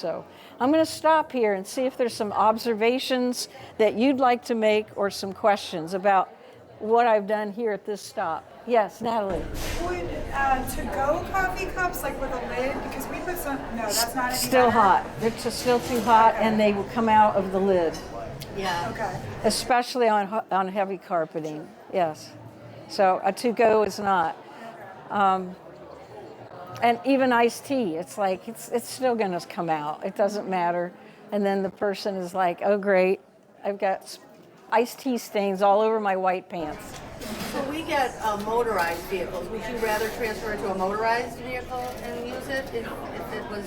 So I'm going to stop here and see if there's some observations that you'd like to make or some questions about what I've done here at this stop. Yes, Natalie. Would to-go coffee cups, like with a lid, because we put some, no, that's not any Still better? hot. They're just still too hot, and they will come out of the lid. Yeah. Okay. Especially on heavy carpeting, yes. So a to-go is not. And even iced tea, it's like, it's still gonna come out. It doesn't matter. And then the person is like, oh great, I've got iced tea stains all over my white pants. So we get motorized vehicles. Would you rather transfer it to a motorized vehicle and use it if it was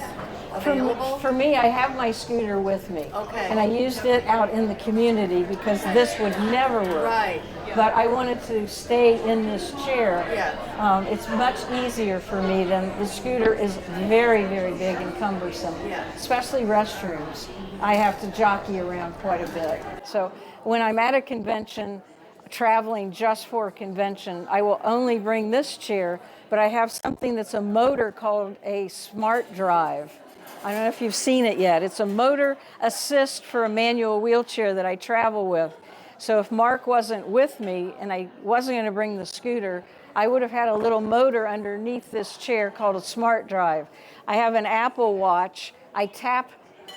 available? For me, I have my scooter with me. Okay. And I used it out in the community because this would never work. Right. But I wanted to stay in this chair. Yeah. It's much easier for me than the scooter is very, very big and cumbersome. Yeah. Especially restrooms. I have to jockey around quite a bit. So when I'm at a convention, traveling just for a convention, I will only bring this chair, but I have something that's a motor called a Smart Drive. I don't know if you've seen it yet. It's a motor assist for a manual wheelchair that I travel with. So if Mark wasn't with me and I wasn't going to bring the scooter, I would have had a little motor underneath this chair called a Smart Drive. I have an Apple Watch. I tap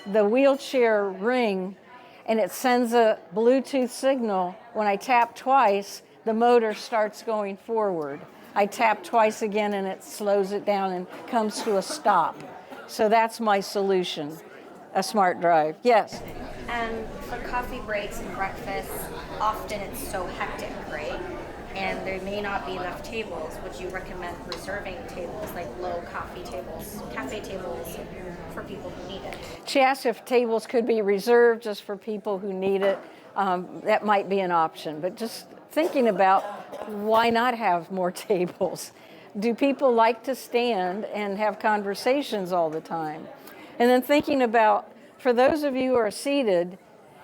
the wheelchair ring and it sends a Bluetooth signal. When I tap twice, the motor starts going forward. I tap twice again and it slows it down and comes to a stop. So that's my solution, a Smart Drive. Yes? And for coffee breaks and breakfast, often it's so hectic, right? And there may not be enough tables. Would you recommend reserving tables, like low coffee tables, cafe tables, for people who need it? She asked if tables could be reserved just for people who need it. That might be an option, but just thinking about why not have more tables? Do people like to stand and have conversations all the time? And then thinking about, for those of you who are seated,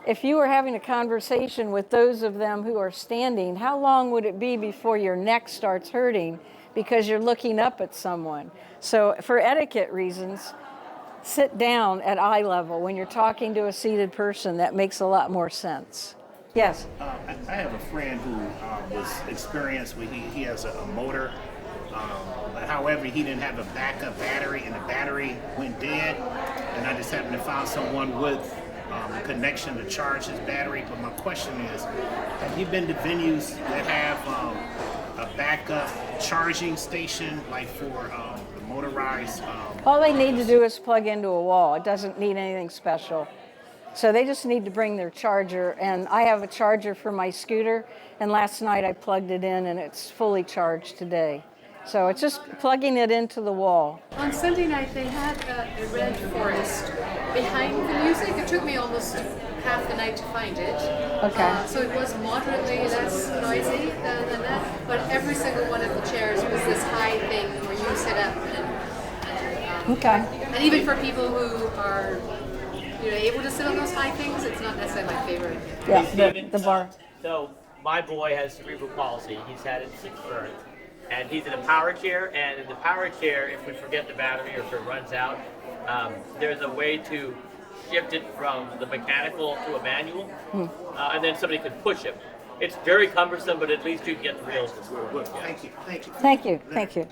if you were having a conversation with those of them who are standing, how long would it be before your neck starts hurting because you're looking up at someone? So for etiquette reasons, sit down at eye level when you're talking to a seated person. That makes a lot more sense. Yes? I have a friend who was experienced with, he has a motor, however, he didn't have a backup battery and the battery went dead, and I just happened to find someone with a connection to charge his battery. But my question is, have you been to venues that have a backup charging station, like for the motorized? All they need to do is plug into a wall. It doesn't need anything special. So they just need to bring their charger, and I have a charger for my scooter, and last night I plugged it in and it's fully charged today. So it's just plugging it into the wall. On Sunday night they had a red forest behind the music. It took me almost half the night to find it. Okay. So it was moderately less noisy than that, but every single one of the chairs was this high thing where you sit up Okay. and even for people who are able to sit on those high things, it's not necessarily my favorite. Yeah, the bar. So my boy has cerebral palsy. He's had it since birth. And he's in a power chair, and in the power chair, if we forget the battery or if it runs out, there's a way to shift it from the mechanical to a manual, and then somebody can push it. It's very cumbersome, but at least you can get the real. Thank you. Thank you.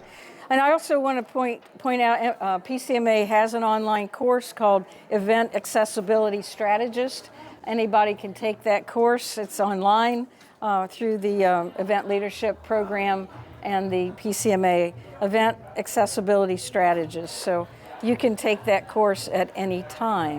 And I also want to point out PCMA has an online course called Event Accessibility Strategist. Anybody can take that course. It's online through the Event Leadership Program and the PCMA Event Accessibility Strategist. So you can take that course at any time.